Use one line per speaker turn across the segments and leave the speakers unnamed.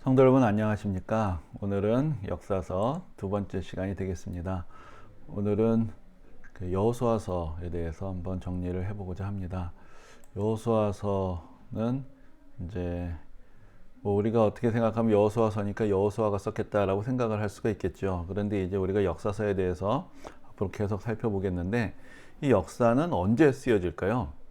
성도 여러분 안녕하십니까? 오늘은 역사서 두 번째 시간이 되겠습니다. 오늘은 여호수아서에 대해서 한번 정리를 해보고자 합니다. 여호수아서는 이제 우리가 어떻게 생각하면 여호수아서니까 여호수아가 썼겠다라고 생각을 할 수가 있겠죠. 그런데 이제 우리가 역사서에 대해서 앞으로 계속 살펴보겠는데 이 역사는 언제 쓰여질까요?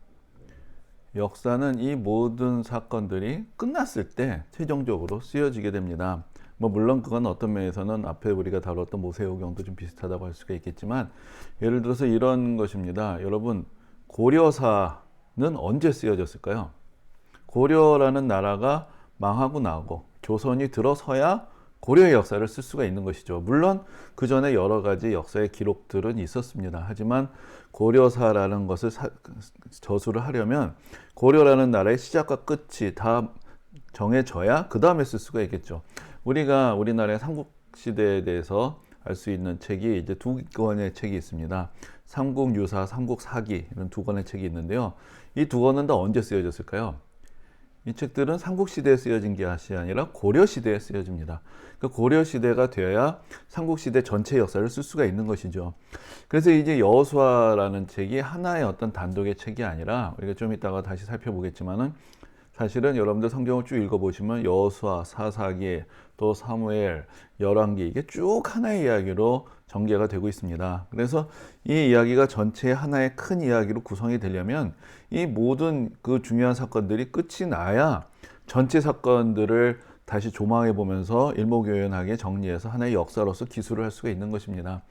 역사는 이 모든 사건들이 끝났을 때 최종적으로 쓰여지게 됩니다. 물론 그건 어떤 면에서는 앞에 우리가 다뤘던 모세오경도 좀 비슷하다고 할 수가 있겠지만, 예를 들어서 이런 것입니다. 여러분, 고려사는 언제 쓰여졌을까요? 고려라는 나라가 망하고 나고 조선이 들어서야 고려의 역사를 쓸 수가 있는 것이죠. 물론 그 전에 여러 가지 역사의 기록들은 있었습니다. 하지만 고려사라는 것을 저수를 하려면 고려라는 나라의 시작과 끝이 다 정해져야 그 다음에 쓸 수가 있겠죠. 우리가 우리나라의 삼국시대에 대해서 알 수 있는 책이 이제 두 권의 책이 있습니다. 삼국유사, 삼국사기 이런 두 권의 책이 있는데요. 이 두 권은 다 언제 쓰여졌을까요? 이 책들은 삼국시대에 쓰여진 게 아니라 고려시대에 쓰여집니다. 그러니까 고려시대가 되어야 삼국시대 전체 역사를 쓸 수가 있는 것이죠. 그래서 이제 여호수아라는 책이 하나의 어떤 단독의 책이 아니라, 우리가 좀 이따가 다시 살펴보겠지만은, 사실은 여러분들 성경을 쭉 읽어보시면 여호수아, 사사기, 또 사무엘, 열왕기, 이게 쭉 하나의 이야기로 전개가 되고 있습니다. 그래서 이 이야기가 전체 하나의 큰 이야기로 구성이 되려면 이 모든 그 중요한 사건들이 끝이 나야 전체 사건들을 다시 조망해 보면서 일목요연하게 정리해서 하나의 역사로서 기술을 할 수가 있는 것입니다.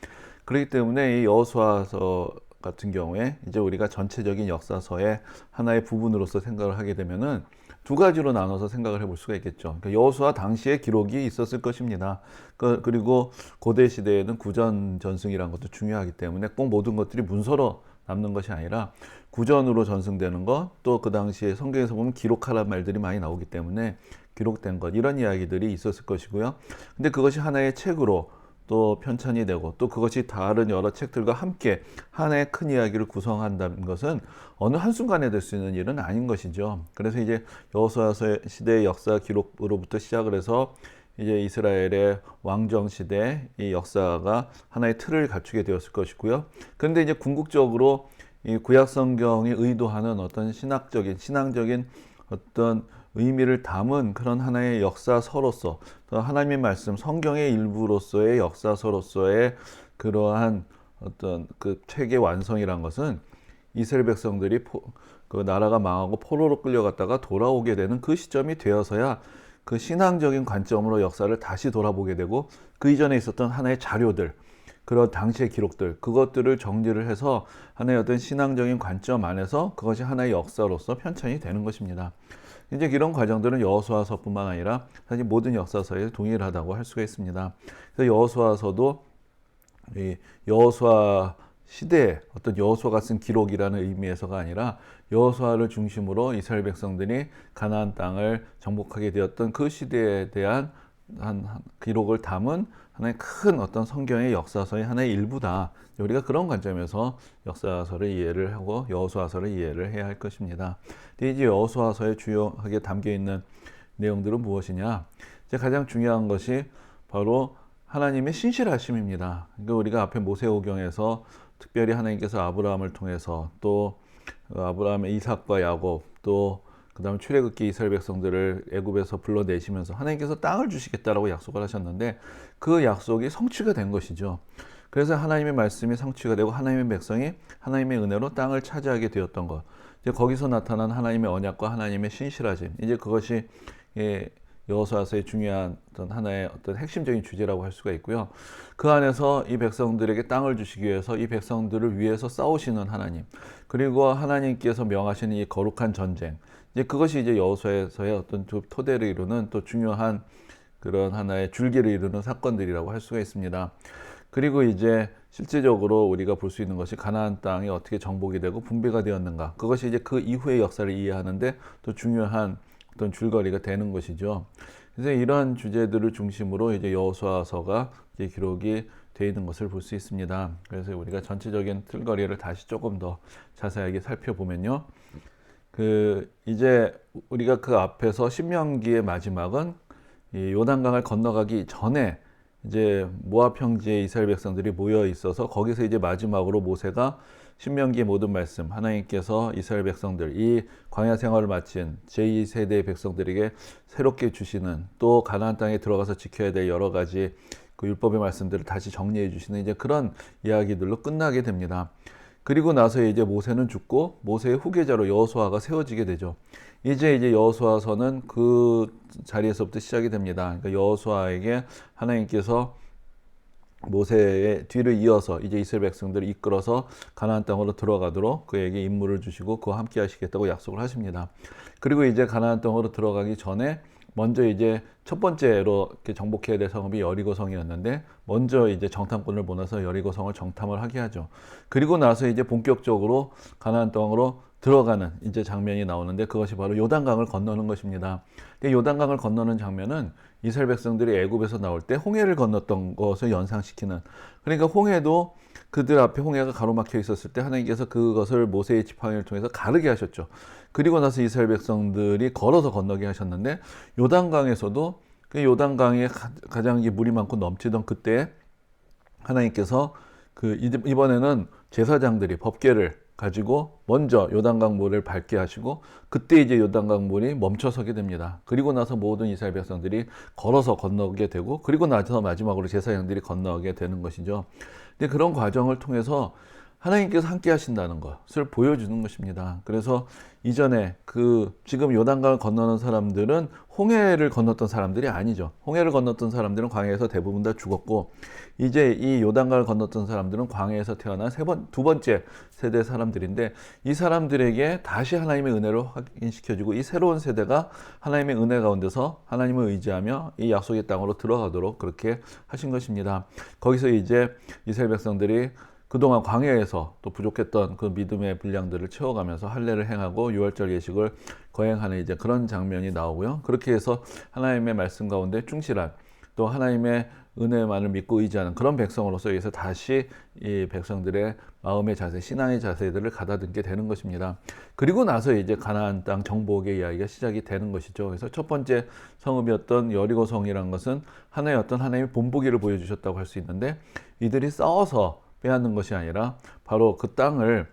그렇기 때문에 이 여호수아서 같은 경우에 이제 우리가 전체적인 역사서의 하나의 부분으로서 생각을 하게 되면은 두 가지로 나눠서 생각을 해볼 수가 있겠죠. 그러니까 여호수아 당시의 기록이 있었을 것입니다. 그리고 고대 시대에는 구전 전승이라는 것도 중요하기 때문에 꼭 모든 것들이 문서로 남는 것이 아니라 구전으로 전승되는 것, 또 그 당시에 성경에서 보면 기록하라는 말들이 많이 나오기 때문에 기록된 것, 이런 이야기들이 있었을 것이고요. 근데 그것이 하나의 책으로 또 편찬이 되고, 또 그것이 다른 여러 책들과 함께 하나의 큰 이야기를 구성한다는 것은 어느 한순간에 될 수 있는 일은 아닌 것이죠. 그래서 이제 여호수아 시대의 역사 기록으로부터 시작을 해서 이제 이스라엘의 왕정 시대 이 역사가 하나의 틀을 갖추게 되었을 것이고요. 그런데 이제 궁극적으로 이 구약 성경이 의도하는 어떤 신앙적인 어떤 의미를 담은 그런 하나의 역사서로서, 또 하나님의 말씀, 성경의 일부로서의 역사서로서의 그러한 어떤 그 책의 완성이란 것은 이스라엘 백성들이 그 나라가 망하고 포로로 끌려갔다가 돌아오게 되는 그 시점이 되어서야 그 신앙적인 관점으로 역사를 다시 돌아보게 되고, 그 이전에 있었던 하나의 자료들, 그런 당시의 기록들, 그것들을 정리를 해서 하나의 어떤 신앙적인 관점 안에서 그것이 하나의 역사로서 편찬이 되는 것입니다. 이제 이런 과정들은 여호수아서뿐만 아니라 사실 모든 역사서에 동일하다고 할 수가 있습니다. 그래서 여호수아서도 이 여호수아 시대에 어떤 여호수아가 쓴 기록이라는 의미에서가 아니라 여호수아를 중심으로 이스라엘 백성들이 가나안 땅을 정복하게 되었던 그 시대에 대한 한 기록을 담은 하나의 큰 어떤 성경의 역사서의 하나의 일부다. 우리가 그런 관점에서 역사서를 이해를 하고 여호수아서를 이해를 해야 할 것입니다. 근데 이제 여호수아서에 주요하게 담겨 있는 내용들은 무엇이냐? 이제 가장 중요한 것이 바로 하나님의 신실하심입니다. 그러니까 우리가 앞에 모세오경에서 특별히 하나님께서 아브라함을 통해서, 또 아브라함의 이삭과 야곱, 또 그다음에 출애굽기 이스라엘 백성들을 애굽에서 불러내시면서 하나님께서 땅을 주시겠다라고 약속을 하셨는데, 그 약속이 성취가 된 것이죠. 그래서 하나님의 말씀이 성취가 되고 하나님의 백성이 하나님의 은혜로 땅을 차지하게 되었던 것, 이제 거기서 나타난 하나님의 언약과 하나님의 신실하심, 이제 그것이 여호수아서의 중요한 어떤 하나의 어떤 핵심적인 주제라고 할 수가 있고요. 그 안에서 이 백성들에게 땅을 주시기 위해서 이 백성들을 위해서 싸우시는 하나님, 그리고 하나님께서 명하시는 이 거룩한 전쟁, 이제 그것이 이제 여호수아서의 어떤 토대를 이루는 또 중요한 그런 하나의 줄기를 이루는 사건들이라고 할 수가 있습니다. 그리고 이제 실제적으로 우리가 볼 수 있는 것이 가나안 땅이 어떻게 정복이 되고 분배가 되었는가, 그것이 이제 그 이후의 역사를 이해하는데 또 중요한 어떤 줄거리가 되는 것이죠. 그래서 이러한 주제들을 중심으로 이제 여호수아서가 이제 기록이 되어 있는 것을 볼 수 있습니다. 그래서 우리가 전체적인 틀거리를 다시 조금 더 자세하게 살펴보면요. 이제 우리가 그 앞에서 신명기의 마지막은 이 요단강을 건너가기 전에 이제 모압 평지에 이스라엘 백성들이 모여 있어서 거기서 이제 마지막으로 모세가 신명기의 모든 말씀, 하나님께서 이스라엘 백성들, 이 광야 생활을 마친 제2세대의 백성들에게 새롭게 주시는, 또 가나안 땅에 들어가서 지켜야 될 여러 가지 그 율법의 말씀들을 다시 정리해 주시는 이제 그런 이야기들로 끝나게 됩니다. 그리고 나서 이제 모세는 죽고 모세의 후계자로 여호수아가 세워지게 되죠. 이제 여호수아서는 그 자리에서부터 시작이 됩니다. 그러니까 여호수아에게 하나님께서 모세의 뒤를 이어서 이제 이스라엘 백성들을 이끌어서 가나안 땅으로 들어가도록 그에게 임무를 주시고 그와 함께 하시겠다고 약속을 하십니다. 그리고 이제 가나안 땅으로 들어가기 전에 먼저 이제 첫 번째로 이렇게 정복해야 될 성읍이 여리고성이었는데 먼저 이제 정탐꾼을 보내서 여리고성을 정탐을 하게 하죠. 그리고 나서 이제 본격적으로 가나안 땅으로 들어가는 이제 장면이 나오는데 그것이 바로 요단강을 건너는 것입니다. 요단강을 건너는 장면은 이스라엘 백성들이 애굽에서 나올 때 홍해를 건넜던 것을 연상시키는, 그러니까 홍해도 그들 앞에 홍해가 가로막혀 있었을 때 하나님께서 그것을 모세의 지팡이를 통해서 가르게 하셨죠. 그리고 나서 이스라엘 백성들이 걸어서 건너게 하셨는데 요단강에서도 그 요단강에 가장 물이 많고 넘치던 그때 하나님께서 그 이번에는 제사장들이 법궤를 가지고 먼저 요단강 물을 밟게 하시고 그때 이제 요단강 물이 멈춰서게 됩니다. 그리고 나서 모든 이스라엘 백성들이 걸어서 건너게 되고 그리고 나서 마지막으로 제사장들이 건너게 되는 것이죠. 근데 그런 과정을 통해서 하나님께서 함께 하신다는 것을 보여주는 것입니다. 그래서 이전에 지금 요단강을 건너는 사람들은 홍해를 건넜던 사람들이 아니죠. 홍해를 건넜던 사람들은 광야에서 대부분 다 죽었고 이제 이 요단강을 건넜던 사람들은 광야에서 태어난 두 번째 세대 사람들인데 이 사람들에게 다시 하나님의 은혜로 확인시켜주고 이 새로운 세대가 하나님의 은혜 가운데서 하나님을 의지하며 이 약속의 땅으로 들어가도록 그렇게 하신 것입니다. 거기서 이제 이스라엘 백성들이 그동안 광야에서 또 부족했던 그 믿음의 분량들을 채워가면서 할례를 행하고 유월절 예식을 거행하는 이제 그런 장면이 나오고요. 그렇게 해서 하나님의 말씀 가운데 충실한 또 하나님의 은혜만을 믿고 의지하는 그런 백성으로서 여기서 다시 이 백성들의 마음의 자세, 신앙의 자세들을 가다듬게 되는 것입니다. 그리고 나서 이제 가나안 땅 정복의 이야기가 시작이 되는 것이죠. 그래서 첫 번째 성읍이었던 여리고성이라는 것은 하나의 어떤 하나님의 본보기를 보여주셨다고 할 수 있는데 이들이 싸워서 빼앗는 것이 아니라 바로 그 땅을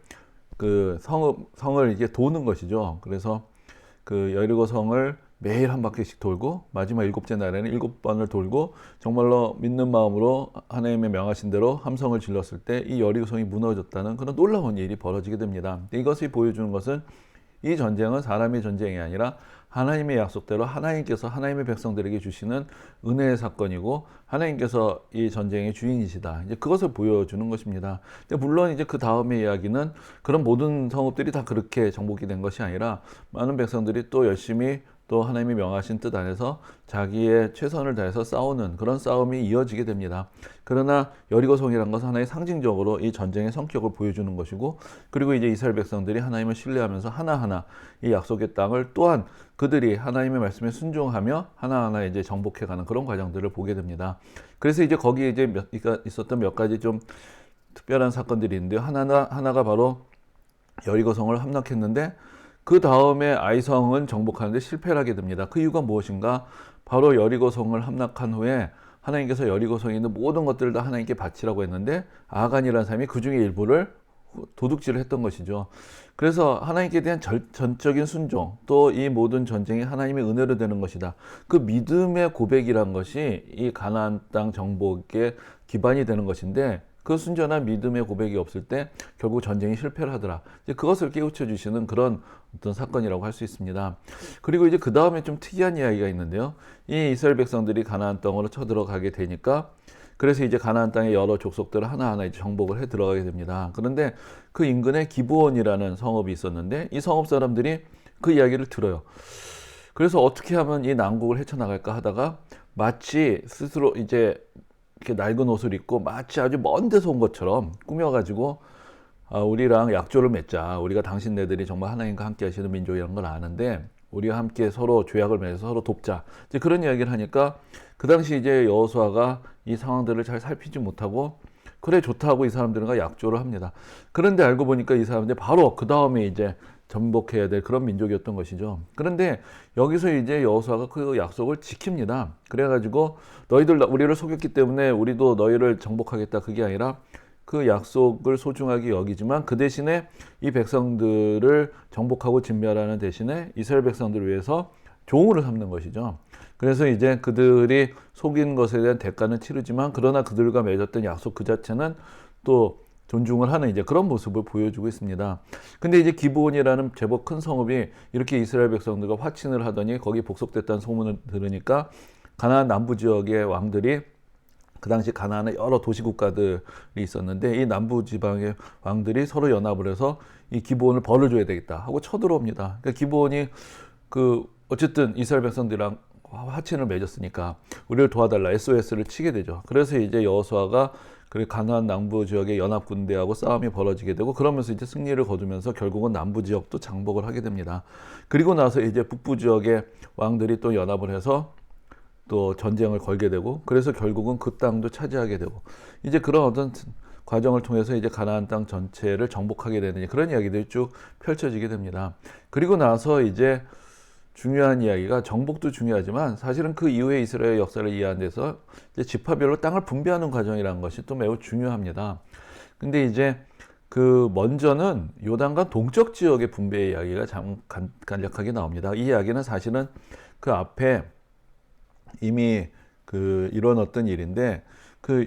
성을 이게 도는 것이죠. 그래서 그 여리고성을 매일 한 바퀴씩 돌고 마지막 7째 날에는 7번을 돌고 정말로 믿는 마음으로 하나님의 명하신 대로 함성을 질렀을 때 이 여리고성이 무너졌다는 그런 놀라운 일이 벌어지게 됩니다. 이것이 보여주는 것은 이 전쟁은 사람의 전쟁이 아니라 하나님의 약속대로 하나님께서 하나님의 백성들에게 주시는 은혜의 사건이고 하나님께서 이 전쟁의 주인이시다. 이제 그것을 보여주는 것입니다. 근데 물론 이제 그 다음의 이야기는 그런 모든 성읍들이 다 그렇게 정복이 된 것이 아니라 많은 백성들이 또 열심히 또 하나님이 명하신 뜻 안에서 자기의 최선을 다해서 싸우는 그런 싸움이 이어지게 됩니다. 그러나 여리고성이라는 것은 하나의 상징적으로 이 전쟁의 성격을 보여주는 것이고 그리고 이제 이스라엘 백성들이 하나님을 신뢰하면서 하나하나 이 약속의 땅을 또한 그들이 하나님의 말씀에 순종하며 하나하나 이제 정복해가는 그런 과정들을 보게 됩니다. 그래서 이제 거기에 이제 있었던 몇 가지 좀 특별한 사건들이 있는데요. 하나가 바로 여리고성을 함락했는데 그 다음에 아이성은 정복하는데 실패를 하게 됩니다. 그 이유가 무엇인가? 바로 여리고성을 함락한 후에 하나님께서 여리고성에 있는 모든 것들을 다 하나님께 바치라고 했는데 아간이라는 사람이 그 중에 일부를 도둑질을 했던 것이죠. 그래서 하나님께 대한 전적인 순종, 또 이 모든 전쟁이 하나님의 은혜로 되는 것이다. 그 믿음의 고백이란 것이 이 가나안 땅 정복의 기반이 되는 것인데 그 순전한 믿음의 고백이 없을 때 결국 전쟁이 실패를 하더라. 이제 그것을 깨우쳐 주시는 그런 어떤 사건이라고 할 수 있습니다. 그리고 이제 그 다음에 좀 특이한 이야기가 있는데요. 이 이스라엘 백성들이 가나안 땅으로 쳐들어가게 되니까 그래서 이제 가나안 땅의 여러 족속들을 하나하나 이제 정복을 해 들어가게 됩니다. 그런데 그 인근에 기브온이라는 성읍이 있었는데 이 성읍 사람들이 그 이야기를 들어요. 그래서 어떻게 하면 이 난국을 헤쳐나갈까 하다가 마치 스스로 이제 이렇게 낡은 옷을 입고 마치 아주 먼 데서 온 것처럼 꾸며가지고 우리랑 약조를 맺자. 우리가 당신네들이 정말 하나님과 함께 하시는 민족이라는 걸 아는데 우리와 함께 서로 조약을 맺어서 서로 돕자. 이제 그런 이야기를 하니까 그 당시 이제 여호수아가 이 상황들을 잘 살피지 못하고 그래 좋다고 이 사람들과 약조를 합니다. 그런데 알고 보니까 이 사람들이 바로 그 다음에 이제 전복해야 될 그런 민족이었던 것이죠. 그런데 여기서 이제 여호수아가 그 약속을 지킵니다. 그래가지고 너희들 우리를 속였기 때문에 우리도 너희를 정복하겠다, 그게 아니라 그 약속을 소중하게 여기지만 그 대신에 이 백성들을 정복하고 진멸하는 대신에 이스라엘 백성들을 위해서 종으로 삼는 것이죠. 그래서 이제 그들이 속인 것에 대한 대가는 치르지만 그러나 그들과 맺었던 약속 그 자체는 또 존중을 하는 이제 그런 모습을 보여주고 있습니다. 근데 이제 기브온이라는 제법 큰 성읍이 이렇게 이스라엘 백성들과 화친을 하더니 거기 복속됐다는 소문을 들으니까 가나안 남부 지역의 왕들이, 그 당시 가나안에 여러 도시 국가들이 있었는데 이 남부 지방의 왕들이 서로 연합을 해서 이 기브온을 벌을 줘야 되겠다 하고 쳐들어옵니다. 그러니까 기브온이 어쨌든 이스라엘 백성들이랑 화친을 맺었으니까 우리를 도와달라 SOS를 치게 되죠. 그래서 이제 여호수아가 그 가나안 남부 지역의 연합 군대하고 싸움이 벌어지게 되고 그러면서 이제 승리를 거두면서 결국은 남부 지역도 장복을 하게 됩니다. 그리고 나서 이제 북부 지역의 왕들이 또 연합을 해서 또 전쟁을 걸게 되고 그래서 결국은 그 땅도 차지하게 되고 이제 그런 어떤 과정을 통해서 이제 가나안 땅 전체를 정복하게 되는 그런 이야기들이 쭉 펼쳐지게 됩니다. 그리고 나서 이제 중요한 이야기가, 정복도 중요하지만 사실은 그 이후에 이스라엘 역사를 이해하는 데서 이제 지파별로 땅을 분배하는 과정이라는 것이 또 매우 중요합니다. 근데 이제 먼저는 요단강 동쪽 지역의 분배의 이야기가 간략하게 나옵니다. 이 이야기는 사실은 그 앞에 이미 일어났던 일인데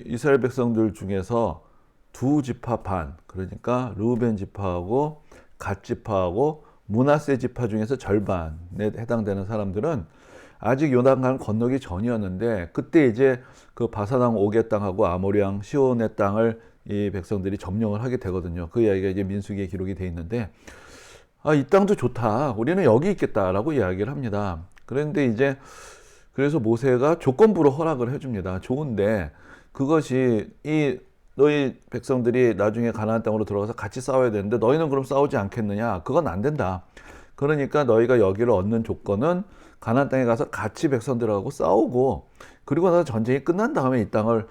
이스라엘 백성들 중에서 두 지파 반, 그러니까 르우벤 지파하고 갓 지파하고 므낫세 지파 중에서 절반에 해당되는 사람들은 아직 요단강을 건너기 전이었는데 그때 이제 그 바사왕 옥의 땅하고 아모리 왕 시온의 땅을 이 백성들이 점령을 하게 되거든요. 그 이야기가 이제 민수기에 기록이 돼 있는데 이 땅도 좋다, 우리는 여기 있겠다라고 이야기를 합니다. 그런데 이제 그래서 모세가 조건부로 허락을 해줍니다. 좋은데 그것이 너희 백성들이 나중에 가나안 땅으로 들어가서 같이 싸워야 되는데 너희는 그럼 싸우지 않겠느냐? 그건 안 된다. 그러니까 너희가 여기를 얻는 조건은 가나안 땅에 가서 같이 백성들하고 싸우고 그리고 나서 전쟁이 끝난 다음에 이 땅을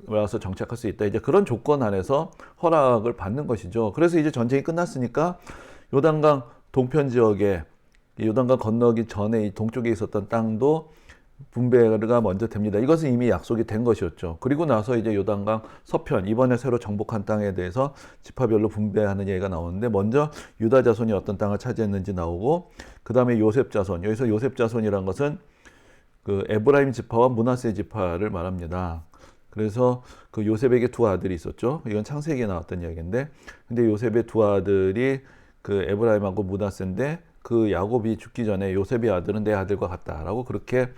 와서 정착할 수 있다. 이제 그런 조건 안에서 허락을 받는 것이죠. 그래서 이제 전쟁이 끝났으니까 요단강 동편 지역에 요단강 건너기 전에 이 동쪽에 있었던 땅도 분배가 먼저 됩니다. 이것은 이미 약속이 된 것이었죠. 그리고 나서 이제 요단강 서편, 이번에 새로 정복한 땅에 대해서 지파별로 분배하는 얘기가 나오는데 먼저 유다 자손이 어떤 땅을 차지했는지 나오고 그 다음에 요셉 자손, 여기서 요셉 자손이란 것은 에브라임 지파와 므낫세 지파를 말합니다. 그래서 요셉에게 두 아들이 있었죠. 이건 창세기에 나왔던 이야기인데 근데 요셉의 두 아들이 에브라임하고 므낫세인데 야곱이 죽기 전에 요셉의 아들은 내 아들과 같다라고 그렇게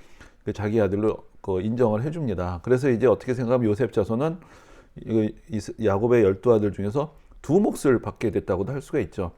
자기 아들로 인정을 해줍니다. 그래서 이제 어떻게 생각하면 요셉 자손은 야곱의 12아들 중에서 두 몫을 받게 됐다고도 할 수가 있죠.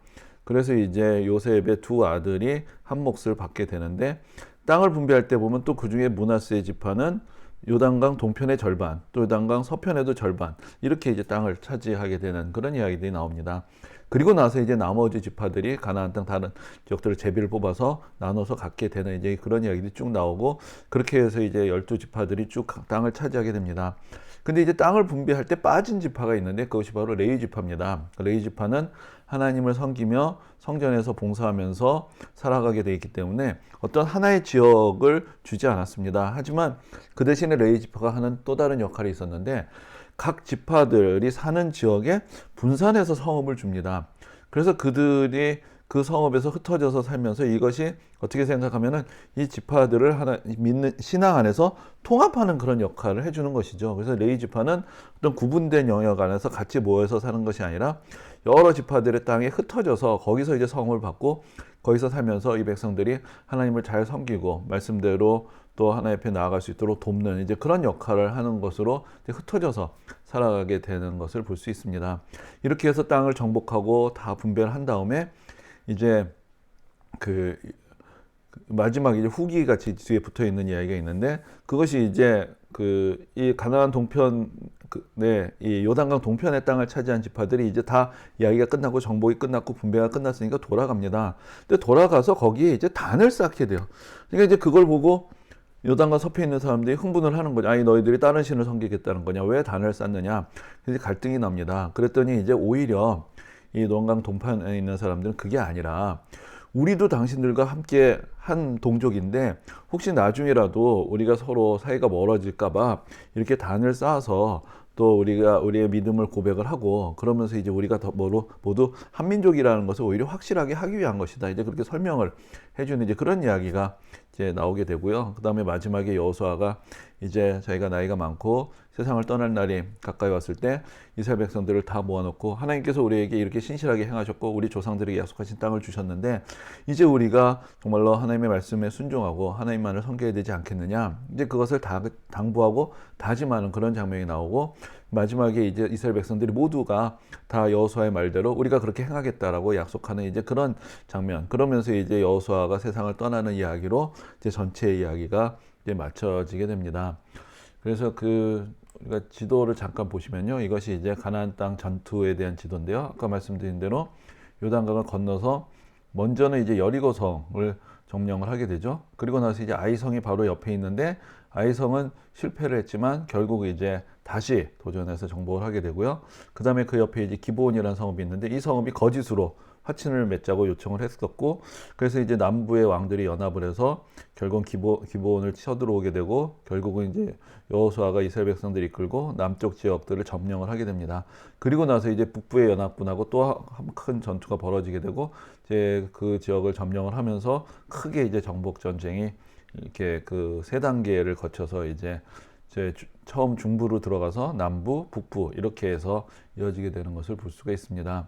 그래서 이제 요셉의 두 아들이 한 몫을 받게 되는데 땅을 분배할 때 보면 또 그 중에 므낫세 지파는 요단강 동편의 절반, 또 요단강 서편에도 절반, 이렇게 이제 땅을 차지하게 되는 그런 이야기들이 나옵니다. 그리고 나서 이제 나머지 지파들이 가나안 땅 다른 지역들을 제비를 뽑아서 나눠서 갖게 되는 이제 그런 이야기들이 쭉 나오고 그렇게 해서 이제 12지파들이 쭉 땅을 차지하게 됩니다. 근데 이제 땅을 분배할 때 빠진 지파가 있는데 그것이 바로 레위 지파입니다. 레위 지파는 하나님을 섬기며 성전에서 봉사하면서 살아가게 돼 있기 때문에 어떤 하나의 지역을 주지 않았습니다. 하지만 그 대신에 레위 지파가 하는 또 다른 역할이 있었는데 각 지파들이 사는 지역에 분산해서 성읍을 줍니다. 그래서 그들이 그 성읍에서 흩어져서 살면서 이것이 어떻게 생각하면은 이 지파들을 하나 믿는 신앙 안에서 통합하는 그런 역할을 해주는 것이죠. 그래서 레위 지파는 어떤 구분된 영역 안에서 같이 모여서 사는 것이 아니라 여러 지파들의 땅에 흩어져서 거기서 이제 성을 받고 거기서 살면서 이 백성들이 하나님을 잘 섬기고 말씀대로 또 하나님 앞에 나아갈 수 있도록 돕는 이제 그런 역할을 하는 것으로 흩어져서 살아가게 되는 것을 볼 수 있습니다. 이렇게 해서 땅을 정복하고 다 분배를 한 다음에 이제 마지막 이제 후기 같이 뒤에 붙어 있는 이야기가 있는데 그것이 이제 이 가나안 동편 이 요단강 동편의 땅을 차지한 지파들이 이제 다 이야기가 끝나고 정복이 끝났고 분배가 끝났으니까 돌아갑니다. 근데 돌아가서 거기에 이제 단을 쌓게 돼요. 그러니까 이제 그걸 보고 요단강 서편에 있는 사람들이 흥분을 하는 거죠. 아니 너희들이 다른 신을 섬기겠다는 거냐? 왜 단을 쌓느냐? 그래서 갈등이 납니다. 그랬더니 이제 오히려 이 노anga 동편에 있는 사람들은 그게 아니라 우리도 당신들과 함께 한 동족인데 혹시 나중에라도 우리가 서로 사이가 멀어질까봐 이렇게 단을 쌓아서 또 우리가 우리의 믿음을 고백을 하고 그러면서 이제 우리가 더 모두 한민족이라는 것을 오히려 확실하게 하기 위한 것이다. 이제 그렇게 설명을 해주는 이제 그런 이야기가 이제 나오게 되고요. 그 다음에 마지막에 여호수아가 이제 자기가 나이가 많고 세상을 떠날 날이 가까이 왔을 때 이스라엘 백성들을 다 모아놓고 하나님께서 우리에게 이렇게 신실하게 행하셨고 우리 조상들에게 약속하신 땅을 주셨는데 이제 우리가 정말로 하나님의 말씀에 순종하고 하나님만을 섬겨야 되지 않겠느냐, 이제 그것을 당부하고 다짐하는 그런 장면이 나오고 마지막에 이제 이스라엘 백성들이 모두가 다 여호수아의 말대로 우리가 그렇게 행하겠다라고 약속하는 이제 그런 장면. 그러면서 이제 여호수아가 세상을 떠나는 이야기로 이제 전체 이야기가 이제 맞춰지게 됩니다. 그래서 우리가 지도를 잠깐 보시면요, 이것이 이제 가나안 땅 전투에 대한 지도인데요. 아까 말씀드린 대로 요단강을 건너서 먼저는 이제 여리고성을 점령을 하게 되죠. 그리고 나서 이제 아이성이 바로 옆에 있는데 아이성은 실패를 했지만 결국 이제 다시 도전해서 정복을 하게 되고요. 그 다음에 그 옆에 이제 기브온이라는 성읍이 있는데 이 성읍이 거짓으로 화친을 맺자고 요청을 했었고, 그래서 이제 남부의 왕들이 연합을 해서 결국 기브온을 쳐들어오게 되고 결국은 이제 여호수아가 이스라엘 백성들을 이끌고 남쪽 지역들을 점령을 하게 됩니다. 그리고 나서 이제 북부의 연합군하고 또 한 큰 전투가 벌어지게 되고 이제 그 지역을 점령을 하면서 크게 이제 정복 전쟁이 이렇게 그 세 단계를 거쳐서 이제 처음 중부로 들어가서 남부, 북부 이렇게 해서 이어지게 되는 것을 볼 수가 있습니다.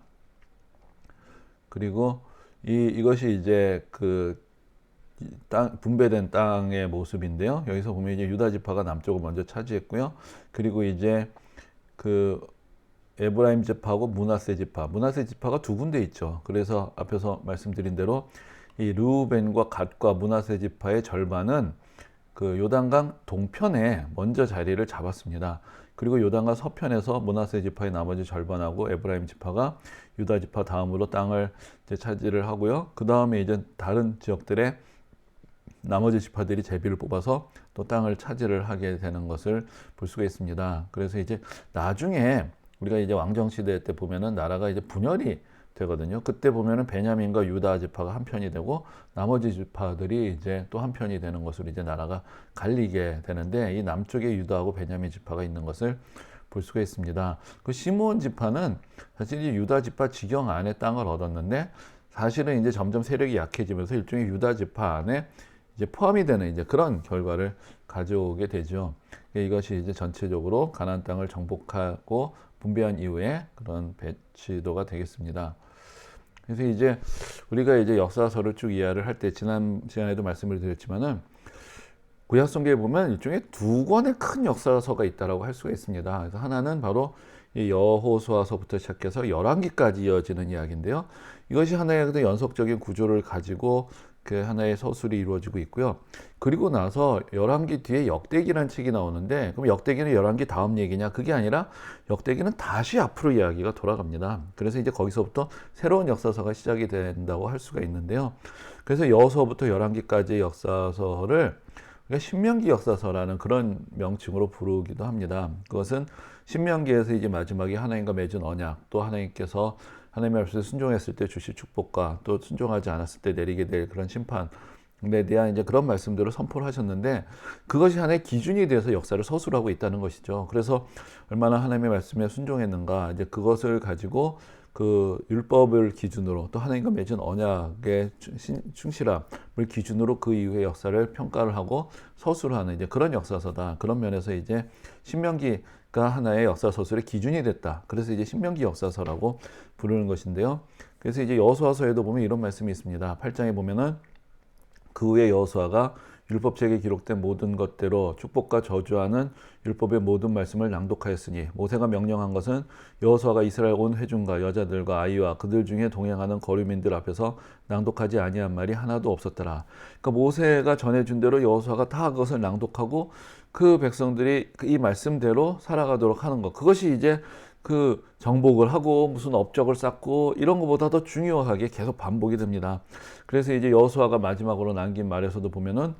그리고 이것이 이제 분배된 땅의 모습인데요. 여기서 보면 이제 유다 지파가 남쪽을 먼저 차지했고요. 그리고 이제 에브라임 지파하고 므낫세 지파가 두 군데 있죠. 그래서 앞에서 말씀드린 대로 이 르우벤과 갓과 므낫세 지파의 절반은 요단강 동편에 먼저 자리를 잡았습니다. 그리고 요단강 서편에서 므낫세 지파의 나머지 절반하고 에브라임 지파가 유다 지파 다음으로 땅을 이제 차지를 하고요. 그 다음에 이제 다른 지역들의 나머지 지파들이 제비를 뽑아서 또 땅을 차지를 하게 되는 것을 볼 수가 있습니다. 그래서 이제 나중에 우리가 이제 왕정 시대 때 보면은 나라가 이제 분열이 되거든요. 그때 보면은 베냐민과 유다 지파가 한 편이 되고 나머지 지파들이 이제 또 한 편이 되는 것으로 이제 나라가 갈리게 되는데 이 남쪽에 유다하고 베냐민 지파가 있는 것을 볼 수가 있습니다. 그 시므온 지파는 사실 이 유다 지파 지경 안에 땅을 얻었는데 사실은 이제 점점 세력이 약해지면서 일종의 유다 지파 안에 이제 포함이 되는 이제 그런 결과를 가져오게 되죠. 이것이 이제 전체적으로 가나안 땅을 정복하고 분배한 이후에 그런 배치도가 되겠습니다. 그래서 이제 우리가 이제 역사서를 쭉 이해를 할 때 지난 시간에도 말씀을 드렸지만은 구약성경에 보면 일종의 두 권의 큰 역사서가 있다라고 할 수가 있습니다. 그래서 하나는 바로 이 여호수아서부터 시작해서 열왕기까지 이어지는 이야기인데요. 이것이 하나의 연속적인 구조를 가지고 그 하나의 서술이 이루어지고 있고요. 그리고 나서 열왕기 뒤에 역대기라는 책이 나오는데 그럼 역대기는 열왕기 다음 얘기냐? 그게 아니라 역대기는 다시 앞으로 이야기가 돌아갑니다. 그래서 이제 거기서부터 새로운 역사서가 시작이 된다고 할 수가 있는데요. 그래서 여호수아부터 열왕기까지의 역사서를 신명기 역사서라는 그런 명칭으로 부르기도 합니다. 그것은 신명기에서 이제 마지막에 하나님과 맺은 언약, 또 하나님께서 하나님의 말씀에 순종했을 때 주실 축복과 또 순종하지 않았을 때 내리게 될 그런 심판에 대한 이제 그런 말씀들을 선포를 하셨는데 그것이 하나의 기준이 되어서 역사를 서술하고 있다는 것이죠. 그래서 얼마나 하나님의 말씀에 순종했는가, 이제 그것을 가지고 그 율법을 기준으로 또 하나님과 맺은 언약의 충실함을 기준으로 그 이후의 역사를 평가를 하고 서술하는 이제 그런 역사서다. 그런 면에서 이제 신명기가 하나의 역사 서술의 기준이 됐다. 그래서 이제 신명기 역사서라고 부르는 것인데요. 그래서 이제 여호수아서에도 보면 이런 말씀이 있습니다. 8장에 보면은 그 후에 여호수아가 율법책에 기록된 모든 것대로 축복과 저주하는 율법의 모든 말씀을 낭독하였으니 모세가 명령한 것은 여호수아가 이스라엘 온 회중과 여자들과 아이와 그들 중에 동행하는 거류민들 앞에서 낭독하지 아니한 말이 하나도 없었더라. 그러니까 모세가 전해준 대로 여호수아가 다 그것을 낭독하고 그 백성들이 이 말씀대로 살아가도록 하는 것, 그것이 이제 그 정복을 하고 무슨 업적을 쌓고 이런 것보다 더 중요하게 계속 반복이 됩니다. 그래서 이제 여호수아가 마지막으로 남긴 말에서도 보면은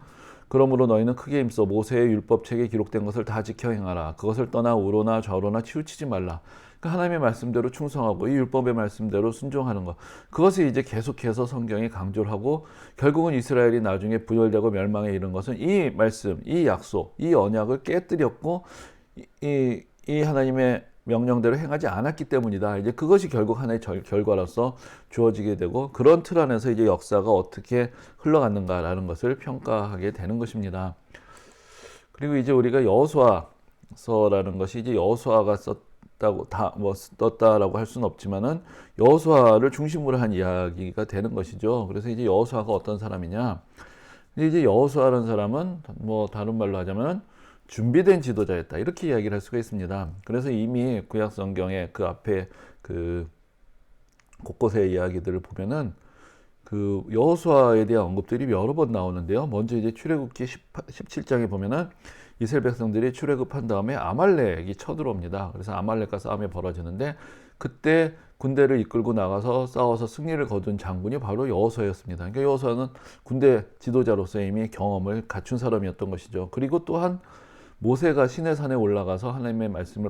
그러므로 너희는 크게 힘써 모세의 율법책에 기록된 것을 다 지켜 행하라. 그것을 떠나 우로나 좌로나 치우치지 말라. 그러니까 하나님의 말씀대로 충성하고 이 율법의 말씀대로 순종하는 것. 그것을 이제 계속해서 성경이 강조를 하고 결국은 이스라엘이 나중에 분열되고 멸망에 이른 것은 이 말씀, 이 약속, 이 언약을 깨뜨렸고 이 하나님의 명령대로 행하지 않았기 때문이다. 이제 그것이 결국 하나의 결과로서 주어지게 되고 그런 틀 안에서 이제 역사가 어떻게 흘러갔는가라는 것을 평가하게 되는 것입니다. 그리고 이제 우리가 여호수아서라는 것이 이제 여호수아가 썼다고 썼다라고 할 수는 없지만은 여호수아를 중심으로 한 이야기가 되는 것이죠. 그래서 이제 여호수아가 어떤 사람이냐? 이제 여호수아라는 사람은 다른 말로 하자면 준비된 지도자였다. 이렇게 이야기를 할 수가 있습니다. 그래서 이미 구약 성경의 그 앞에 그 곳곳의 이야기들을 보면은 그 여호수아에 대한 언급들이 여러 번 나오는데요. 먼저 이제 출애굽기 17장에 보면은 이스라엘 백성들이 출애굽한 다음에 아말렉이 쳐들어옵니다. 그래서 아말렉과 싸움이 벌어지는데 그때 군대를 이끌고 나가서 싸워서 승리를 거둔 장군이 바로 여호수아였습니다. 그러니까 여호수아는 군대 지도자로서 이미 경험을 갖춘 사람이었던 것이죠. 그리고 또한 모세가 시내산에 올라가서 하나님의 말씀을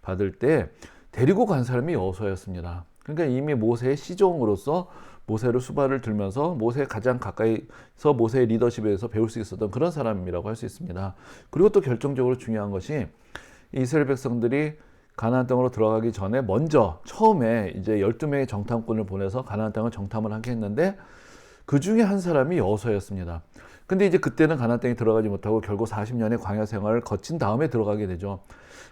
받을 때 데리고 간 사람이 여호수아였습니다. 그러니까 이미 모세의 시종으로서 모세를 수발을 들면서 모세에 가장 가까이서 모세의 리더십에 대해서 배울 수 있었던 그런 사람이라고 할 수 있습니다. 그리고 또 결정적으로 중요한 것이 이스라엘 백성들이 가나안 땅으로 들어가기 전에 처음에 이제 12명의 정탐꾼을 보내서 가나안 땅을 정탐을 하게 했는데 그 중에 한 사람이 여호수아였습니다. 근데 이제 그때는 가나안 땅에 들어가지 못하고 결국 40년의 광야 생활을 거친 다음에 들어가게 되죠.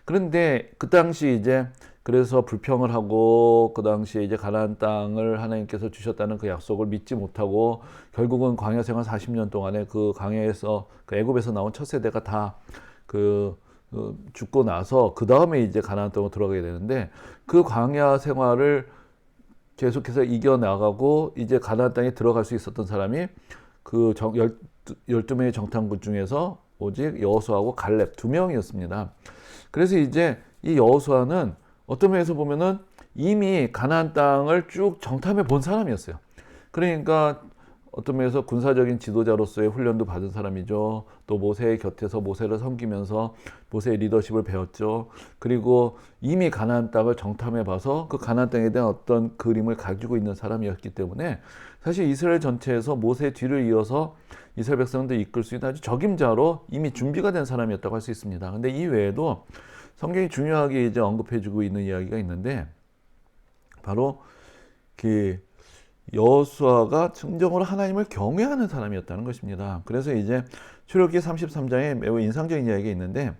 그런데 그 당시 이제 그래서 불평을 하고 그 당시에 이제 가나안 땅을 하나님께서 주셨다는 그 약속을 믿지 못하고 결국은 광야 생활 40년 동안에 그 광야에서 그 애굽에서 나온 첫 세대가 다 죽고 나서 그 다음에 이제 가나안 땅으로 들어가게 되는데 그 광야 생활을 계속해서 이겨나가고 이제 가나안 땅에 들어갈 수 있었던 사람이 그 12명의 정탐꾼 중에서 오직 여호수아하고 갈렙 2명이었습니다. 그래서 이제 이 여호수아는 어떤 면에서 보면은 이미 가나안 땅을 쭉 정탐해 본 사람이었어요. 그러니까 어떤 면에서 군사적인 지도자로서의 훈련도 받은 사람이죠. 또 모세의 곁에서 모세를 섬기면서 모세의 리더십을 배웠죠. 그리고 이미 가나안 땅을 정탐해 봐서 그 가나안 땅에 대한 어떤 그림을 가지고 있는 사람이었기 때문에 사실 이스라엘 전체에서 모세 뒤를 이어서 이스라엘 백성들 이끌 수 있는 아주 적임자로 이미 준비가 된 사람이었다고 할 수 있습니다. 근데 이 외에도 성경이 중요하게 이제 언급해주고 있는 이야기가 있는데 바로 그 여호수아가 진정으로 하나님을 경외하는 사람이었다는 것입니다. 그래서 이제 출애굽기 33장에 매우 인상적인 이야기가 있는데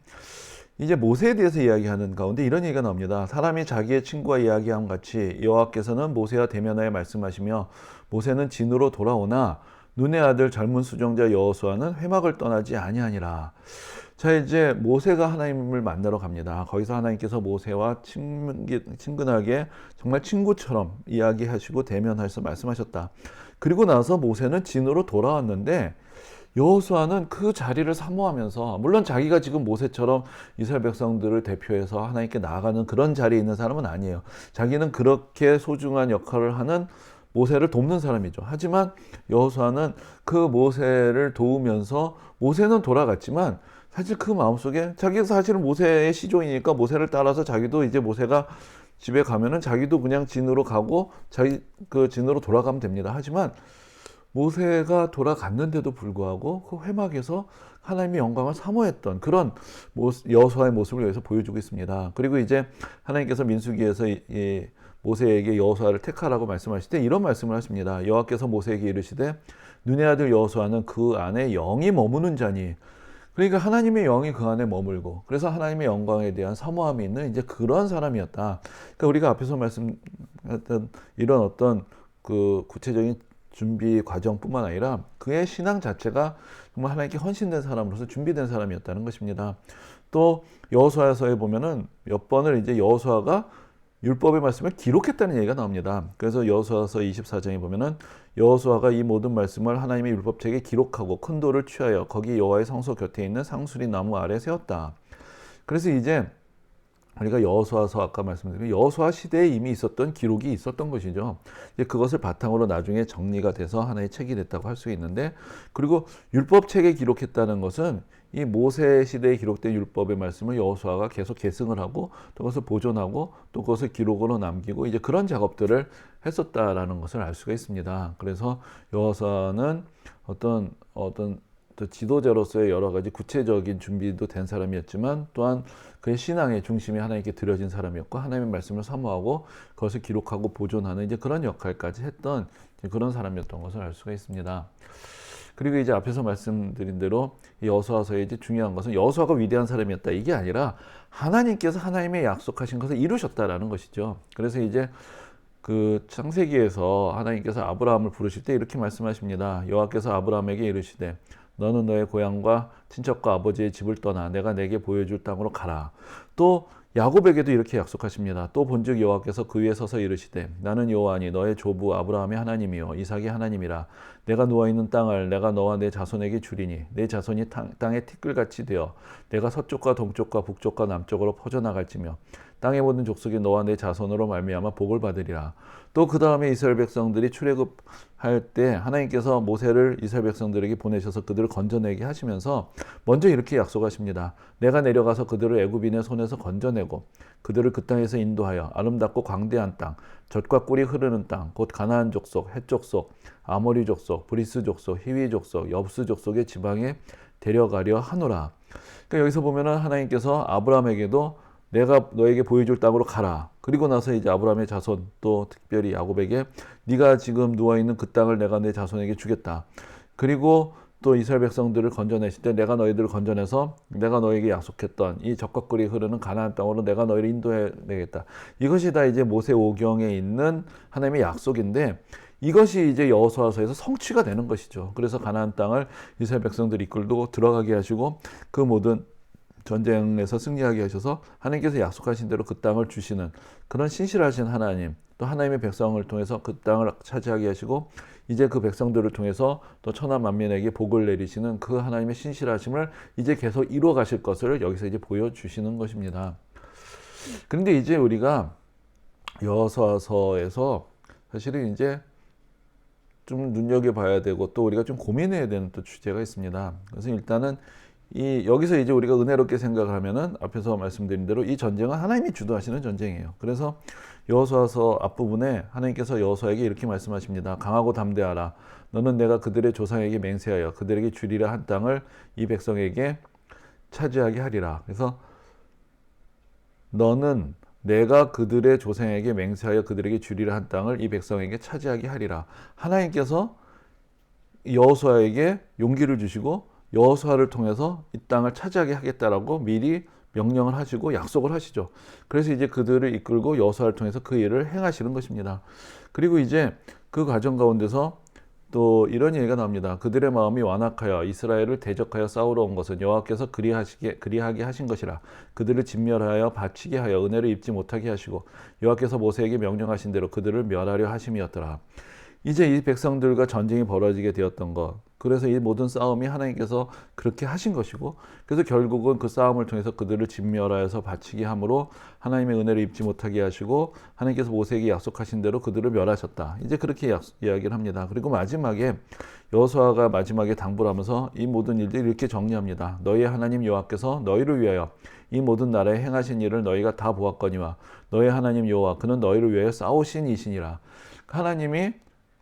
이제 모세에 대해서 이야기하는 가운데 이런 얘기가 나옵니다. 사람이 자기의 친구와 이야기함 같이 여호와께서는 모세와 대면하여 말씀하시며 모세는 진으로 돌아오나 눈의 아들 젊은 수종자 여호수아는 회막을 떠나지 아니하니라. 자, 이제 모세가 하나님을 만나러 갑니다. 거기서 하나님께서 모세와 친근하게 정말 친구처럼 이야기하시고 대면해서 말씀하셨다. 그리고 나서 모세는 진으로 돌아왔는데 여호수아는 그 자리를 사모하면서, 물론 자기가 지금 모세처럼 이스라엘 백성들을 대표해서 하나님께 나아가는 그런 자리에 있는 사람은 아니에요. 자기는 그렇게 소중한 역할을 하는 모세를 돕는 사람이죠. 하지만 여호수아는 그 모세를 도우면서 모세는 돌아갔지만 사실 그 마음속에 자기가 사실은 모세의 시종이니까 모세를 따라서 자기도 이제 모세가 집에 가면은 자기도 그냥 진으로 가고 자기 그 진으로 돌아가면 됩니다. 하지만 모세가 돌아갔는데도 불구하고 그 회막에서 하나님의 영광을 사모했던 그런 여호수아의 모습을 여기서 보여주고 있습니다. 그리고 이제 하나님께서 민수기에서 이 모세에게 여호수아를 택하라고 말씀하실 때 이런 말씀을 하십니다. 여호와께서 모세에게 이르시되 눈의 아들 여호수아는 그 안에 영이 머무는 자니, 그러니까 하나님의 영이 그 안에 머물고 그래서 하나님의 영광에 대한 사모함이 있는 이제 그런 사람이었다. 그러니까 우리가 앞에서 말씀했던 이런 어떤 그 구체적인 준비 과정뿐만 아니라 그의 신앙 자체가 정말 하나님께 헌신된 사람으로서 준비된 사람이었다는 것입니다. 또 여호수아서에 보면은 몇 번을 이제 여호수아가 율법의 말씀을 기록했다는 얘기가 나옵니다. 그래서 여호수아서 24장에 보면은 여호수아가 이 모든 말씀을 하나님의 율법책에 기록하고 큰 돌을 취하여 거기 여호와의 성소 곁에 있는 상수리 나무 아래 세웠다. 그래서 이제 우리가 여호수아서 아까 말씀드린 여호수아 시대에 이미 있었던 기록이 있었던 것이죠. 이제 그것을 바탕으로 나중에 정리가 돼서 하나의 책이 됐다고 할 수 있는데, 그리고 율법책에 기록했다는 것은 이 모세 시대에 기록된 율법의 말씀을 여호수아가 계속 계승을 하고 또 그것을 보존하고 또 그것을 기록으로 남기고 이제 그런 작업들을 했었다라는 것을 알 수가 있습니다. 그래서 여호수아는 어떤 또 지도자로서의 여러 가지 구체적인 준비도 된 사람이었지만 또한 그의 신앙의 중심이 하나님께 드려진 사람이었고 하나님의 말씀을 사모하고 그것을 기록하고 보존하는 이제 그런 역할까지 했던 그런 사람이었던 것을 알 수가 있습니다. 그리고 이제 앞에서 말씀드린 대로 여호수아서의 이제 중요한 것은 여호수아가 위대한 사람이었다 이게 아니라 하나님께서 하나님의 약속하신 것을 이루셨다라는 것이죠. 그래서 이제 그 창세기에서 하나님께서 아브라함을 부르실 때 이렇게 말씀하십니다. 여호와께서 아브라함에게 이르시되 너는 너의 고향과 친척과 아버지의 집을 떠나 내가 내게 보여줄 땅으로 가라. 또 야곱에게도 이렇게 약속하십니다. 또 본즉 여호와께서 그 위에 서서 이르시되 나는 여호와니 너의 조부 아브라함의 하나님이요 이삭의 하나님이라. 내가 누워있는 땅을 내가 너와 내 자손에게 주리니 내 자손이 땅의 티끌같이 되어 내가 서쪽과 동쪽과 북쪽과 남쪽으로 퍼져나갈지며 땅의 모든 족속이 너와 내 자손으로 말미암아 복을 받으리라. 또 그 다음에 이스라엘 백성들이 출애굽할 때 하나님께서 모세를 이스라엘 백성들에게 보내셔서 그들을 건져내게 하시면서 먼저 이렇게 약속하십니다. 내가 내려가서 그들을 애굽인의 손에서 건져내고 그들을 그 땅에서 인도하여 아름답고 광대한 땅, 젖과 꿀이 흐르는 땅, 곧 가나안 족속, 헷 족속, 아모리 족속, 브리스 족속, 히위 족속, 엽스 족속의 지방에 데려가려 하노라. 그러니까 여기서 보면은 하나님께서 아브라함에게도 내가 너에게 보여줄 땅으로 가라. 그리고 나서 이제 아브라함의 자손 또 특별히 야곱에게 네가 지금 누워있는 그 땅을 내가 내 자손에게 주겠다. 그리고 또 이스라엘 백성들을 건져내실 때 내가 너희들을 건져내서 내가 너에게 약속했던 이 젖과 꿀이 흐르는 가나안 땅으로 내가 너희를 인도해내겠다. 이것이 다 이제 모세 오경에 있는 하나님의 약속인데 이것이 이제 여호수아서에서 성취가 되는 것이죠. 그래서 가나안 땅을 이스라엘 백성들이 이끌고 들어가게 하시고 그 모든 전쟁에서 승리하게 하셔서 하나님께서 약속하신 대로 그 땅을 주시는 그런 신실하신 하나님, 또 하나님의 백성을 통해서 그 땅을 차지하게 하시고 이제 그 백성들을 통해서 또 천하 만민에게 복을 내리시는 그 하나님의 신실하심을 이제 계속 이루어 가실 것을 여기서 이제 보여주시는 것입니다. 그런데 이제 우리가 여호수아서에서 사실은 이제 좀 눈여겨봐야 되고 또 우리가 좀 고민해야 되는 또 주제가 있습니다. 그래서 일단은 여기서 이제 우리가 은혜롭게 생각을 하면은 앞에서 말씀드린 대로 이 전쟁은 하나님이 주도하시는 전쟁이에요. 그래서 여호수아서 앞부분에 하나님께서 여호수아에게 이렇게 말씀하십니다. 강하고 담대하라. 너는 내가 그들의 조상에게 맹세하여 그들에게 주리라 한 땅을 이 백성에게 차지하게 하리라. 그래서 너는 내가 그들의 조상에게 맹세하여 그들에게 주리라 한 땅을 이 백성에게 차지하게 하리라. 하나님께서 여호수아에게 용기를 주시고 여호수아를 통해서 이 땅을 차지하게 하겠다라고 미리 명령을 하시고 약속을 하시죠. 그래서 이제 그들을 이끌고 여호수아를 통해서 그 일을 행하시는 것입니다. 그리고 이제 그 과정 가운데서 또 이런 얘기가 나옵니다. 그들의 마음이 완악하여 이스라엘을 대적하여 싸우러 온 것은 여호와께서 그리하게 하신 것이라. 그들을 진멸하여 바치게 하여 은혜를 입지 못하게 하시고 여호와께서 모세에게 명령하신 대로 그들을 멸하려 하심이었더라. 이제 이 백성들과 전쟁이 벌어지게 되었던 것, 그래서 이 모든 싸움이 하나님께서 그렇게 하신 것이고 그래서 결국은 그 싸움을 통해서 그들을 진멸하여서 바치게 함으로 하나님의 은혜를 입지 못하게 하시고 하나님께서 모세에게 약속하신 대로 그들을 멸하셨다. 이제 그렇게 이야기를 합니다. 그리고 마지막에 여호수아가 마지막에 당부를 하면서 이 모든 일들을 이렇게 정리합니다. 너희의 하나님 여호와께서 너희를 위하여 이 모든 나라에 행하신 일을 너희가 다 보았거니와 너희 하나님 여호와 그는 너희를 위하여 싸우신 이시니라. 하나님이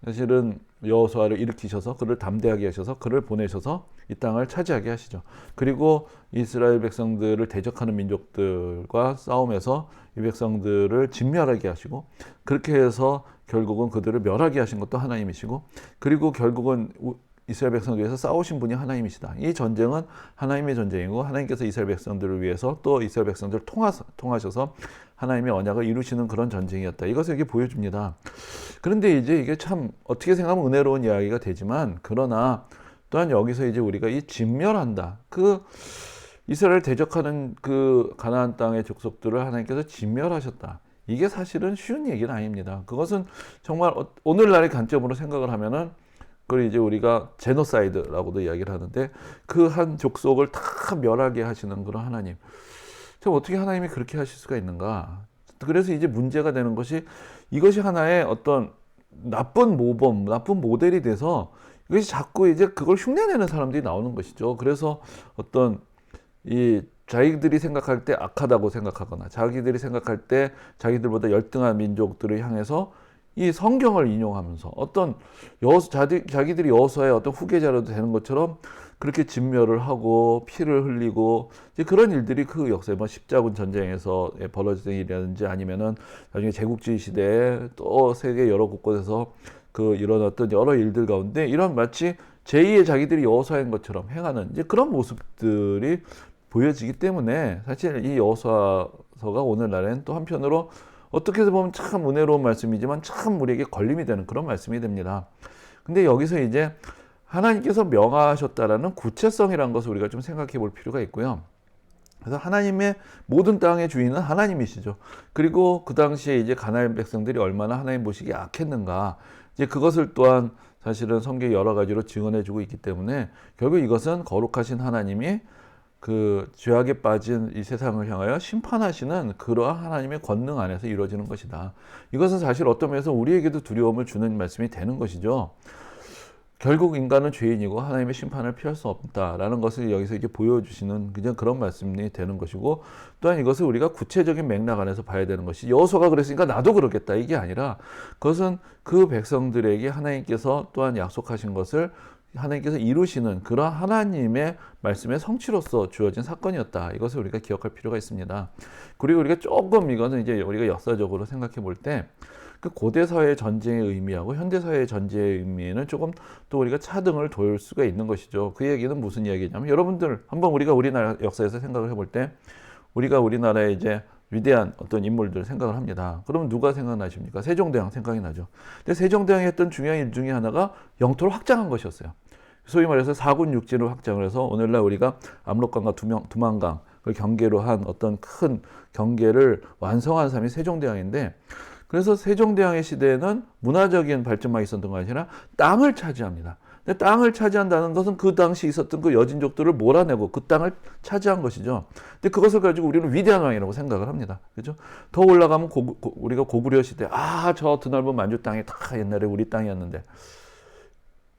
사실은 여호수아를 일으키셔서 그를 담대하게 하셔서 그를 보내셔서 이 땅을 차지하게 하시죠. 그리고 이스라엘 백성들을 대적하는 민족들과 싸움에서 이 백성들을 진멸하게 하시고 그렇게 해서 결국은 그들을 멸하게 하신 것도 하나님이시고 그리고 결국은 이스라엘 백성들 위해서 싸우신 분이 하나님이시다. 이 전쟁은 하나님의 전쟁이고 하나님께서 이스라엘 백성들을 위해서 또 이스라엘 백성들을 통하셔서 하나님의 언약을 이루시는 그런 전쟁이었다. 이것을 이렇게 보여줍니다. 그런데 이제 이게 참 어떻게 생각하면 은혜로운 이야기가 되지만 그러나 또한 여기서 이제 우리가 이 진멸한다. 그 이스라엘 대적하는 그 가나안 땅의 족속들을 하나님께서 진멸하셨다. 이게 사실은 쉬운 얘기는 아닙니다. 그것은 정말 오늘날의 관점으로 생각을 하면은 그걸 이제 우리가 제노사이드라고도 이야기를 하는데 그 한 족속을 다 멸하게 하시는 그런 하나님. 참 어떻게 하나님이 그렇게 하실 수가 있는가? 그래서 이제 문제가 되는 것이 이것이 하나의 어떤 나쁜 모범, 나쁜 모델이 돼서 이것이 자꾸 이제 그걸 흉내내는 사람들이 나오는 것이죠. 그래서 어떤 이 자기들이 생각할 때 악하다고 생각하거나 자기들이 생각할 때 자기들보다 열등한 민족들을 향해서 이 성경을 인용하면서 어떤 자기들이 여호수아의 어떤 후계자라도 되는 것처럼 그렇게 진멸을 하고 피를 흘리고 이제 그런 일들이 그 역사에 뭐 십자군 전쟁에서 벌어진 일이라든지 아니면은 나중에 제국주의 시대에 또 세계 여러 곳곳에서 그 일어났던 여러 일들 가운데 이런 마치 제2의 자기들이 여호수아인 것처럼 행하는 이제 그런 모습들이 보여지기 때문에 사실 이 여호수아서가 오늘날엔 또 한편으로 어떻게 보면 참 은혜로운 말씀이지만 참 우리에게 걸림이 되는 그런 말씀이 됩니다. 근데 여기서 이제 하나님께서 명하셨다라는 구체성이라는 것을 우리가 좀 생각해 볼 필요가 있고요. 그래서 하나님의 모든 땅의 주인은 하나님이시죠. 그리고 그 당시에 이제 가나안 백성들이 얼마나 하나님 보시기에 악했는가. 이제 그것을 또한 사실은 성경이 여러 가지로 증언해 주고 있기 때문에 결국 이것은 거룩하신 하나님이 그 죄악에 빠진 이 세상을 향하여 심판하시는 그러한 하나님의 권능 안에서 이루어지는 것이다. 이것은 사실 어떤 면에서 우리에게도 두려움을 주는 말씀이 되는 것이죠. 결국 인간은 죄인이고 하나님의 심판을 피할 수 없다라는 것을 여기서 이렇게 보여주시는 그냥 그런 말씀이 되는 것이고, 또한 이것을 우리가 구체적인 맥락 안에서 봐야 되는 것이 여호수아가 그랬으니까 나도 그러겠다 이게 아니라 그것은 그 백성들에게 하나님께서 또한 약속하신 것을 하나님께서 이루시는 그런 하나님의 말씀의 성취로서 주어진 사건이었다. 이것을 우리가 기억할 필요가 있습니다. 그리고 우리가 조금 이거는 이제 우리가 역사적으로 생각해 볼 때 그 고대 사회의 전쟁의 의미하고 현대 사회의 전쟁의 의미에는 조금 또 우리가 차등을 돌 수가 있는 것이죠. 그 얘기는 무슨 이야기냐면 여러분들 한번 우리가 우리나라 역사에서 생각을 해볼 때 우리가 우리나라의 이제 위대한 어떤 인물들 생각을 합니다. 그러면 누가 생각나십니까? 세종대왕 생각이 나죠. 근데 세종대왕이 했던 중요한 일 중에 하나가 영토를 확장한 것이었어요. 소위 말해서 4군 6진을 확장을 해서 오늘날 우리가 압록강과 두만강 그 경계로 한 어떤 큰 경계를 완성한 사람이 세종대왕인데, 그래서 세종대왕의 시대에는 문화적인 발전만 있었던 것이 아니라 땅을 차지합니다. 근데 땅을 차지한다는 것은 그 당시 있었던 그 여진족들을 몰아내고 그 땅을 차지한 것이죠. 근데 그것을 가지고 우리는 위대한 왕이라고 생각을 합니다. 그죠? 더 올라가면 우리가 고구려 시대, 저 드넓은 만주 땅이 다 옛날에 우리 땅이었는데,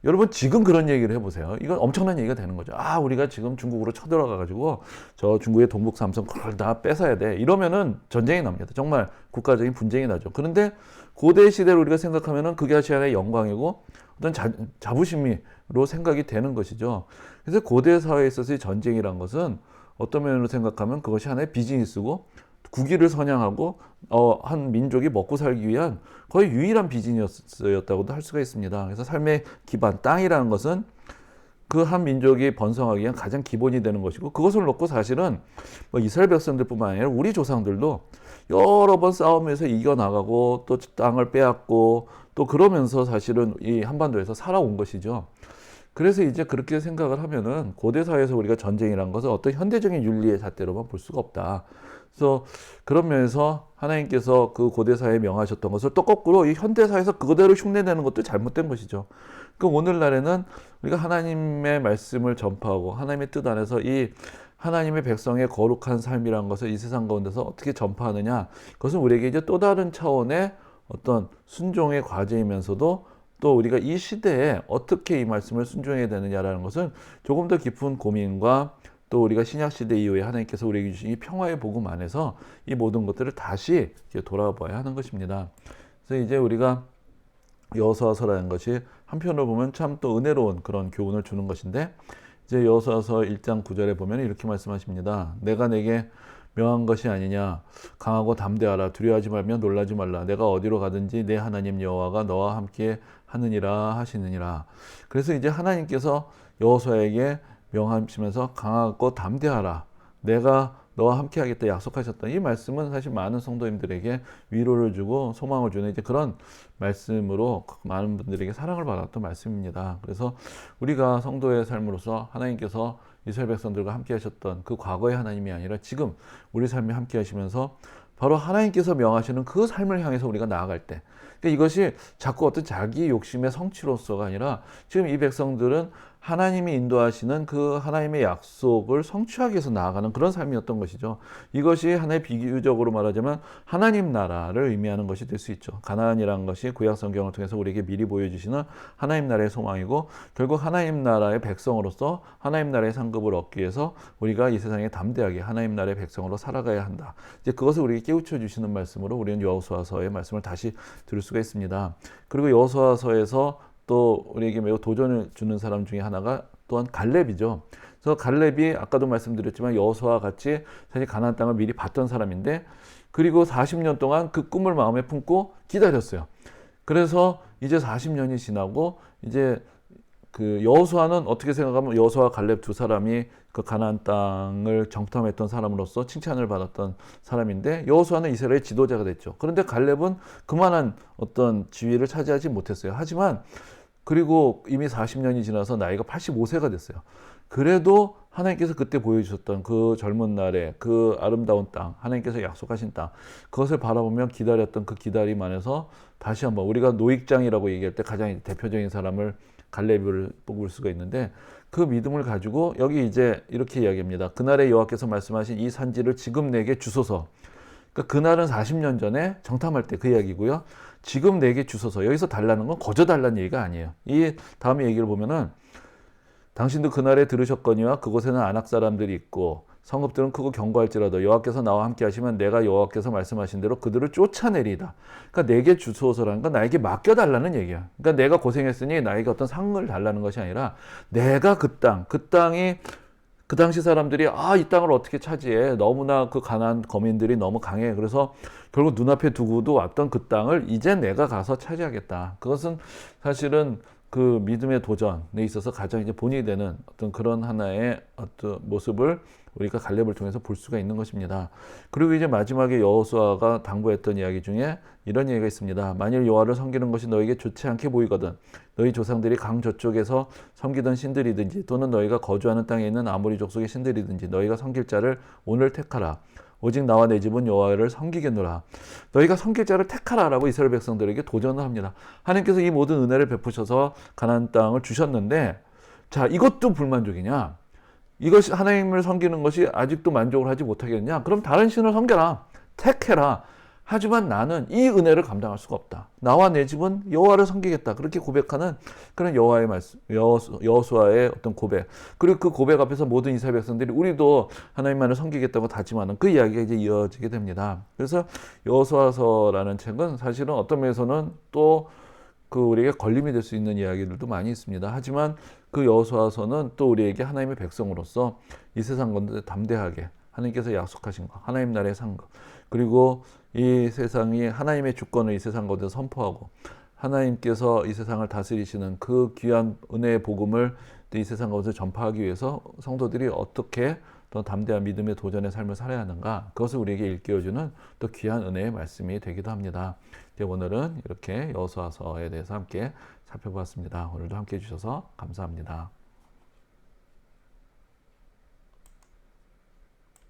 여러분 지금 그런 얘기를 해보세요. 이건 엄청난 얘기가 되는 거죠. 우리가 지금 중국으로 쳐들어가가지고 저 중국의 동북 삼성 그걸 다 뺏어야 돼. 이러면은 전쟁이 납니다. 정말 국가적인 분쟁이 나죠. 그런데 고대 시대를 우리가 생각하면은 그게 하나의 영광이고 어떤 자부심으로 생각이 되는 것이죠. 그래서 고대 사회에 있어서의 전쟁이란 것은 어떤 면으로 생각하면 그것이 하나의 비즈니스고 국위를 선양하고 한 민족이 먹고 살기 위한 거의 유일한 비즈니스였다고도 할 수가 있습니다. 그래서 삶의 기반, 땅이라는 것은 그 한 민족이 번성하기 위한 가장 기본이 되는 것이고, 그것을 놓고 사실은 뭐 이스라엘 백성들뿐만 아니라 우리 조상들도 여러 번 싸움에서 이겨나가고 또 땅을 빼앗고 또 그러면서 사실은 이 한반도에서 살아온 것이죠. 그래서 이제 그렇게 생각을 하면은 고대 사회에서 우리가 전쟁이라는 것은 어떤 현대적인 윤리의 잣대로만 볼 수가 없다. 그래서 그런 면에서 하나님께서 그 고대 사회에 명하셨던 것을 또 거꾸로 이 현대 사회에서 그대로 흉내내는 것도 잘못된 것이죠. 그 오늘날에는 우리가 하나님의 말씀을 전파하고 하나님의 뜻 안에서 이 하나님의 백성의 거룩한 삶이라는 것을 이 세상 가운데서 어떻게 전파하느냐, 그것은 우리에게 이제 또 다른 차원의 어떤 순종의 과제이면서도 또 우리가 이 시대에 어떻게 이 말씀을 순종해야 되느냐라는 것은 조금 더 깊은 고민과 또 우리가 신약시대 이후에 하나님께서 우리에게 주신 이 평화의 복음 안에서 이 모든 것들을 다시 돌아봐야 하는 것입니다. 그래서 이제 우리가 여호수아서라는 것이 한편으로 보면 참 또 은혜로운 그런 교훈을 주는 것인데, 이제 여호수아서 1장 9절에 보면 이렇게 말씀하십니다. 내가 내게 명한 것이 아니냐, 강하고 담대하라, 두려워하지 말며 놀라지 말라, 내가 어디로 가든지 내 하나님 여호와가 너와 함께 하느니라 하시느니라. 그래서 이제 하나님께서 여호수아에게 명하시면서 강하고 담대하라, 내가 너와 함께 하겠다 약속하셨던 이 말씀은 사실 많은 성도님들에게 위로를 주고 소망을 주는 이제 그런 말씀으로 많은 분들에게 사랑을 받았던 말씀입니다. 그래서 우리가 성도의 삶으로서 하나님께서 이스라엘 백성들과 함께 하셨던 그 과거의 하나님이 아니라 지금 우리 삶에 함께 하시면서 바로 하나님께서 명하시는 그 삶을 향해서 우리가 나아갈 때, 그러니까 이것이 자꾸 어떤 자기 욕심의 성취로서가 아니라 지금 이 백성들은 하나님이 인도하시는 그 하나님의 약속을 성취하기 위해서 나아가는 그런 삶이었던 것이죠. 이것이 하나의 비유적으로 말하자면 하나님 나라를 의미하는 것이 될 수 있죠. 가나안이라는 것이 구약 성경을 통해서 우리에게 미리 보여주시는 하나님 나라의 소망이고, 결국 하나님 나라의 백성으로서 하나님 나라의 상급을 얻기 위해서 우리가 이 세상에 담대하게 하나님 나라의 백성으로 살아가야 한다. 이제 그것을 우리에게 깨우쳐 주시는 말씀으로 우리는 여호수아서의 말씀을 다시 들을 수가 있습니다. 그리고 여호수아서에서 또 우리에게 매우 도전을 주는 사람 중에 하나가 또한 갈렙이죠. 그래서 갈렙이 아까도 말씀드렸지만 여호수아와 같이 사실 가나안 땅을 미리 봤던 사람인데, 그리고 40년 동안 그 꿈을 마음에 품고 기다렸어요. 그래서 이제 40년이 지나고 이제 그 여호수아는 어떻게 생각하면 여호수아 갈렙 두 사람이 그 가나안 땅을 정탐했던 사람으로서 칭찬을 받았던 사람인데, 여호수아는 이스라엘의 지도자가 됐죠. 그런데 갈렙은 그만한 어떤 지위를 차지하지 못했어요. 하지만 그리고 이미 40년이 지나서 나이가 85세가 됐어요. 그래도 하나님께서 그때 보여주셨던 그 젊은 날에 그 아름다운 땅, 하나님께서 약속하신 땅, 그것을 바라보며 기다렸던 그 기다림 안에서 다시 한번 우리가 노익장이라고 얘기할 때 가장 대표적인 사람을 갈렙을 뽑을 수가 있는데, 그 믿음을 가지고 여기 이제 이렇게 이야기합니다. 그날에 여호와께서 말씀하신 이 산지를 지금 내게 주소서. 그러니까 그날은 40년 전에 정탐할 때 그 이야기고요. 지금 내게 주소서. 여기서 달라는 건 거저 달라는 얘기가 아니에요. 이 다음에 얘기를 보면은 당신도 그날에 들으셨거니와 그곳에는 아낙 사람들이 있고 성읍들은 크고 견고할지라도 여호와께서 나와 함께 하시면 내가 여호와께서 말씀하신 대로 그들을 쫓아내리이다. 그러니까 내게 주소서라는 건 나에게 맡겨달라는 얘기야. 그러니까 내가 고생했으니 나에게 어떤 상을 달라는 것이 아니라 내가 그 땅이 그 당시 사람들이 이 땅을 어떻게 차지해? 너무나 그 가난한 거민들이 너무 강해. 그래서 결국 눈앞에 두고도 왔던 그 땅을 이제 내가 가서 차지하겠다. 그것은 사실은 그 믿음의 도전에 있어서 가장 이제 본이 되는 어떤 그런 하나의 어떤 모습을 우리가 갈렙을 통해서 볼 수가 있는 것입니다. 그리고 이제 마지막에 여호수아가 당부했던 이야기 중에 이런 얘기가 있습니다. 만일 여호와를 섬기는 것이 너에게 좋지 않게 보이거든 너희 조상들이 강 저쪽에서 섬기던 신들이든지 또는 너희가 거주하는 땅에 있는 아모리 족속의 신들이든지 너희가 섬길 자를 오늘 택하라. 오직 나와 내 집은 여호와를 섬기겠노라. 너희가 섬길 자를 택하라라고 이스라엘 백성들에게 도전을 합니다. 하나님께서 이 모든 은혜를 베푸셔서 가나안 땅을 주셨는데, 자, 이것도 불만족이냐? 이것이 하나님을 섬기는 것이 아직도 만족을 하지 못하겠냐? 그럼 다른 신을 섬겨라. 택해라. 하지만 나는 이 은혜를 감당할 수가 없다. 나와 내 집은 여호와를 섬기겠다. 그렇게 고백하는 그런 여호와의 말씀, 여호수아의 어떤 고백. 그리고 그 고백 앞에서 모든 이스라엘 백성들이 우리도 하나님만을 섬기겠다고 다짐하는 그 이야기가 이제 이어지게 됩니다. 그래서 여호수아서라는 책은 사실은 어떤 면에서는 또 그 우리에게 걸림이 될 수 있는 이야기들도 많이 있습니다. 하지만 그 여호수아서는 또 우리에게 하나님의 백성으로서 이 세상 건데 담대하게 하나님께서 약속하신 것, 하나님 나라의 상급, 그리고 이 세상이 하나님의 주권을 이 세상 가운데 선포하고 하나님께서 이 세상을 다스리시는 그 귀한 은혜의 복음을 이 세상 가운데 전파하기 위해서 성도들이 어떻게 더 담대한 믿음의 도전의 삶을 살아야 하는가, 그것을 우리에게 일깨워주는 또 귀한 은혜의 말씀이 되기도 합니다. 오늘은 이렇게 여호수아서에 대해서 함께 살펴보았습니다. 오늘도 함께 해주셔서 감사합니다.